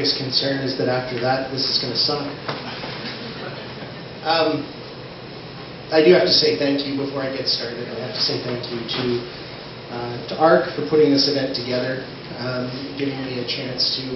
biggest concern is that after that, this is going to suck. I do have to say thank you before I get started. I have to say thank you to ARC for putting this event together, giving me a chance to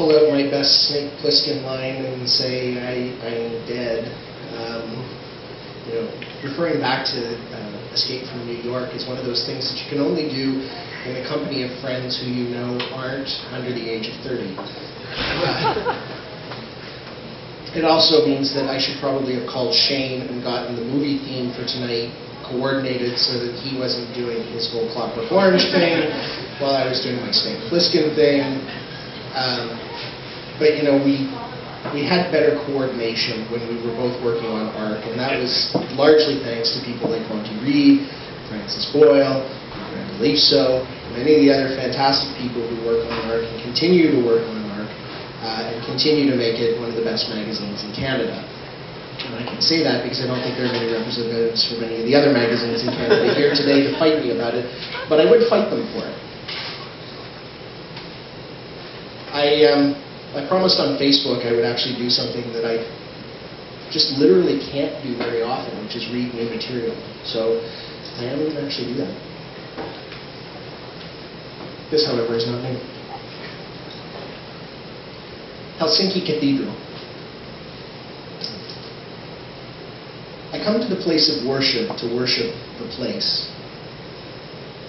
pull out my best Snake Plissken line and say I am dead. You know, referring back to Escape from New York is one of those things that you can only do in the company of friends who you know aren't under the age of 30. It also means that I should probably have called Shane and gotten the movie theme for tonight coordinated so that he wasn't doing his whole Clockwork Orange thing while I was doing my Snake Plissken thing. But you know, we had better coordination when we were both working on ARC, and that was largely thanks to people like Monty Reed, Francis Boyle, Brenda Leifso, many of the other fantastic people who work on ARC and continue to work on ARC and continue to make it one of the best magazines in Canada. And I can say that because I don't think there are many representatives from any of the other magazines in Canada here today to fight me about it, but I would fight them for it. I promised on Facebook I would actually do something that I just literally can't do very often, which is read new material. So I am going to actually do that. This, however, is not new. Helsinki Cathedral. I come to the place of worship to worship the place.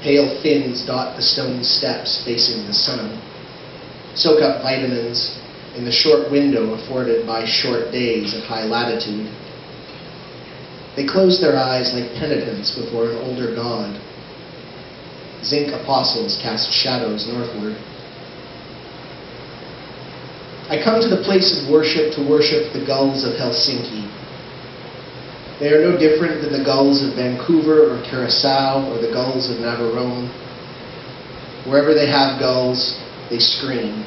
Pale fins dot the stone steps facing the sun. Soak up vitamins in the short window afforded by short days at high latitude. They close their eyes like penitents before an older god. Zinc apostles cast shadows northward. I come to the place of worship to worship the gulls of Helsinki. They are no different than the gulls of Vancouver or Curacao or the gulls of Navarone. Wherever they have gulls, they scream.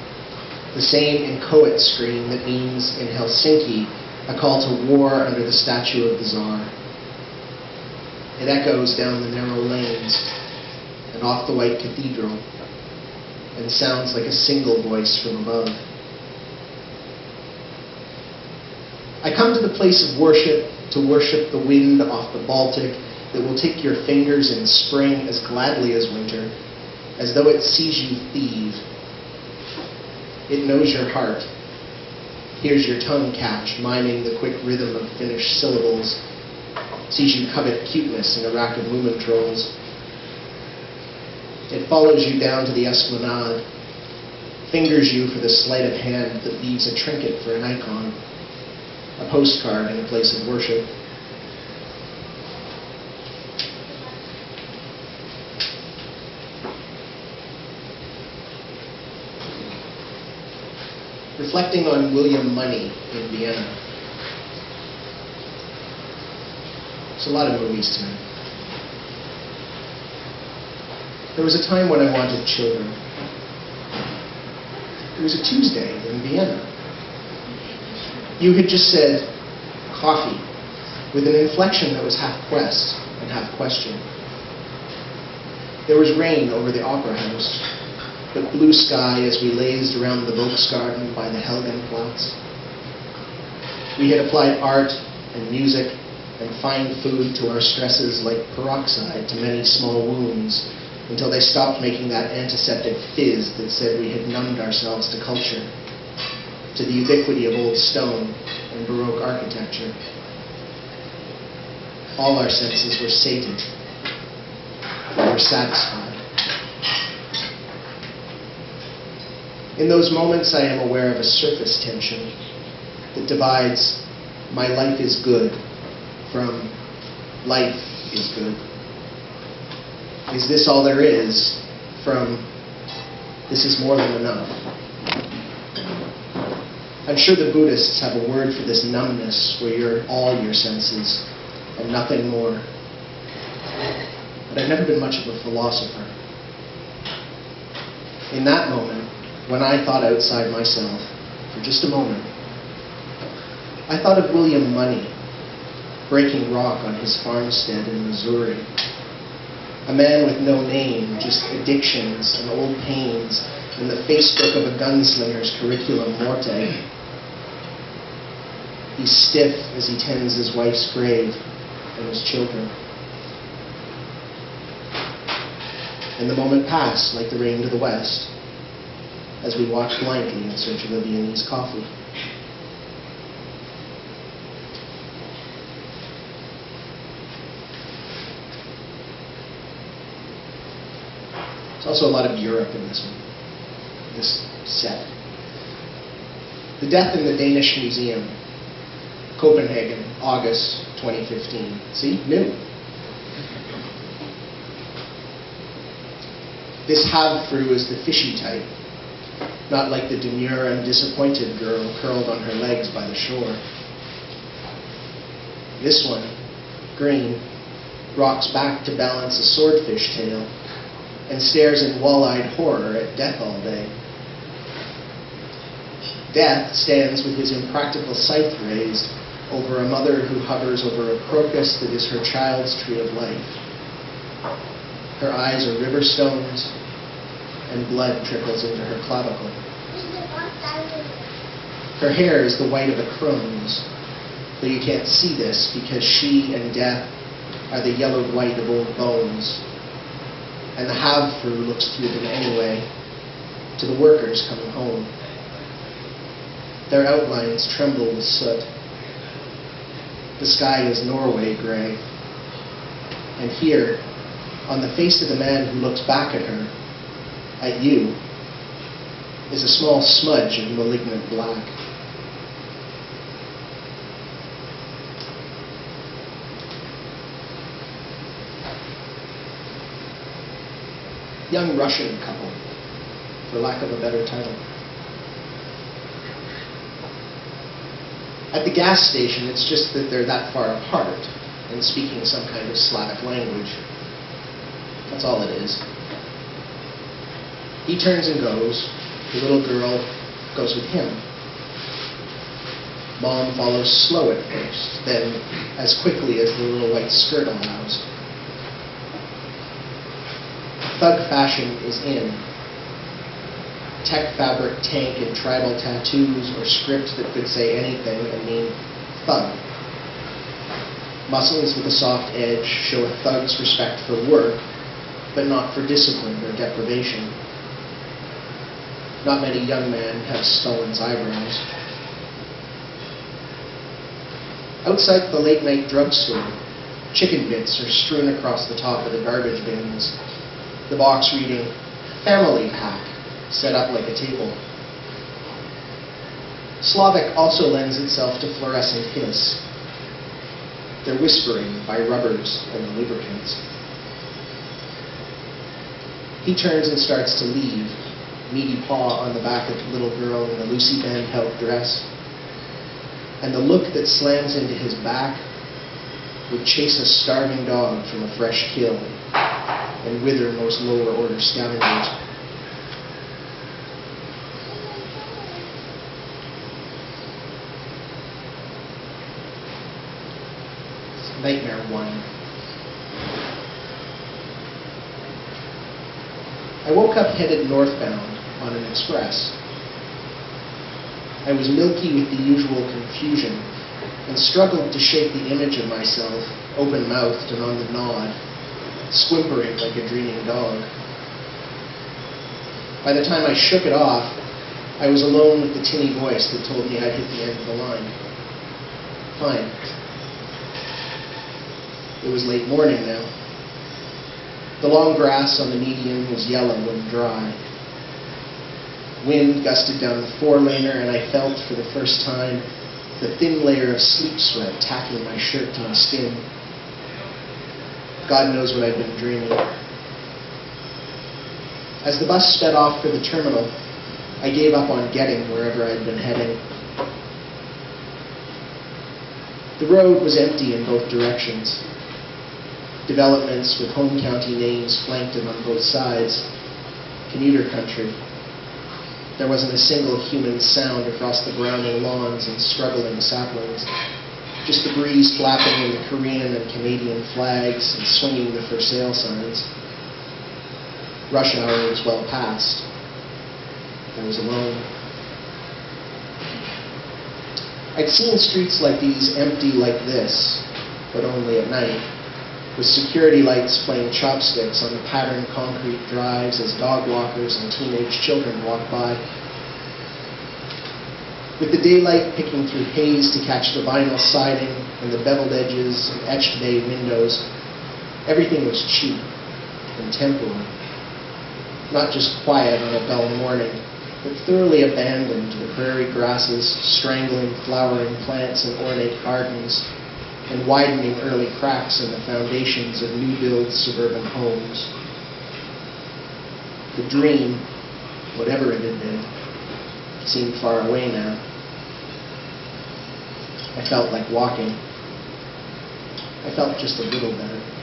The same inchoate scream that means in Helsinki a call to war under the statue of the Tsar. It echoes down the narrow lanes and off the white cathedral and sounds like a single voice from above. I come to the place of worship to worship the wind off the Baltic that will take your fingers in spring as gladly as winter, as though it sees you thieve. It knows your heart, hears your tongue catch, miming the quick rhythm of Finnish syllables, sees you covet cuteness in a rack of Moomin trolls. It follows you down to the esplanade, fingers you for the sleight of hand that leaves a trinket for an icon, a postcard in a place of worship. Reflecting on William Money in Vienna. There's a lot of movies tonight. There was a time when I wanted children. It was a Tuesday in Vienna. You had just said coffee with an inflection that was half quest and half question. There was rain over the opera house, but blue sky as we lazed around the Volksgarten by the Helgenplatz. We had applied art and music and fine food to our stresses like peroxide to many small wounds until they stopped making that antiseptic fizz that said we had numbed ourselves to culture, to the ubiquity of old stone and Baroque architecture. All our senses were sated. We were satisfied. In those moments, I am aware of a surface tension that divides my life is good from life is good. Is this all there is from this is more than enough? I'm sure the Buddhists have a word for this numbness where you're all your senses and nothing more. But I've never been much of a philosopher. In that moment, when I thought outside myself, for just a moment, I thought of William Money, breaking rock on his farmstead in Missouri. A man with no name, just addictions and old pains in the Facebook of a gunslinger's curriculum morte. He's stiff as he tends his wife's grave and his children. And the moment passed like the rain to the west as we walked blindly in search of a Viennese coffee. There's also a lot of Europe in this one, this set. The Death in the Danish Museum, Copenhagen, August 2015. See, new. This havfru is the fishy type, not like the demure and disappointed girl curled on her legs by the shore. This one, green, rocks back to balance a swordfish tail and stares in wall-eyed horror at death all day. Death stands with his impractical scythe raised over a mother who hovers over a crocus that is her child's tree of life. Her eyes are river stones, and blood trickles into her clavicle. Her hair is the white of a crone's, though you can't see this because she and death are the yellowed white of old bones, and the havfru looks through them anyway, to the workers coming home. Their outlines tremble with soot. The sky is Norway gray. And here, on the face of the man who looks back at her, at you, is a small smudge of malignant black. Young Russian couple, for lack of a better title. At the gas station, it's just that they're that far apart and speaking some kind of Slavic language. That's all it is. He turns and goes. The little girl goes with him. Mom follows slow at first, then as quickly as the little white skirt allows. Thug fashion is in. Tech fabric tank and tribal tattoos or script that could say anything and mean thug. Muscles with a soft edge show a thug's respect for work, but not for discipline or deprivation. Not many young men have Stalin's eyebrows. Outside the late-night drugstore, chicken bits are strewn across the top of the garbage bins, the box reading, "Family Pack," set up like a table. Slavic also lends itself to fluorescent hiss. They're whispering by rubbers and the lubricants. He turns and starts to leave, meaty paw on the back of the little girl in the Lucy Van Pelt dress. And the look that slams into his back would chase a starving dog from a fresh kill and wither most lower order scavengers. Nightmare 1. I woke up headed northbound on an express. I was milky with the usual confusion and struggled to shake the image of myself, open-mouthed and on the nod, squimpering like a dreaming dog. By the time I shook it off, I was alone with the tinny voice that told me I'd hit the end of the line. Fine. It was late morning now. The long grass on the median was yellow and dry. Wind gusted down the four-laner, and I felt for the first time the thin layer of sleep sweat tacking my shirt to my skin. God knows what I'd been dreaming. As the bus sped off for the terminal, I gave up on getting wherever I'd been heading. The road was empty in both directions. Developments with home county names flanked it on both sides. Commuter country. There wasn't a single human sound across the browning lawns and struggling saplings. Just the breeze flapping in the Korean and Canadian flags and swinging the for sale signs. Rush hour was well past. I was alone. I'd seen streets like these empty like this, but only at night, with security lights playing chopsticks on the patterned concrete drives as dog walkers and teenage children walked by. With the daylight picking through haze to catch the vinyl siding and the beveled edges and etched bay windows, everything was cheap and temporal. Not just quiet on a dull morning, but thoroughly abandoned to the prairie grasses, strangling flowering plants in ornate gardens, and widening early cracks in the foundations of new-build suburban homes. The dream, whatever it had been, seemed far away now. I felt like walking. I felt just a little better.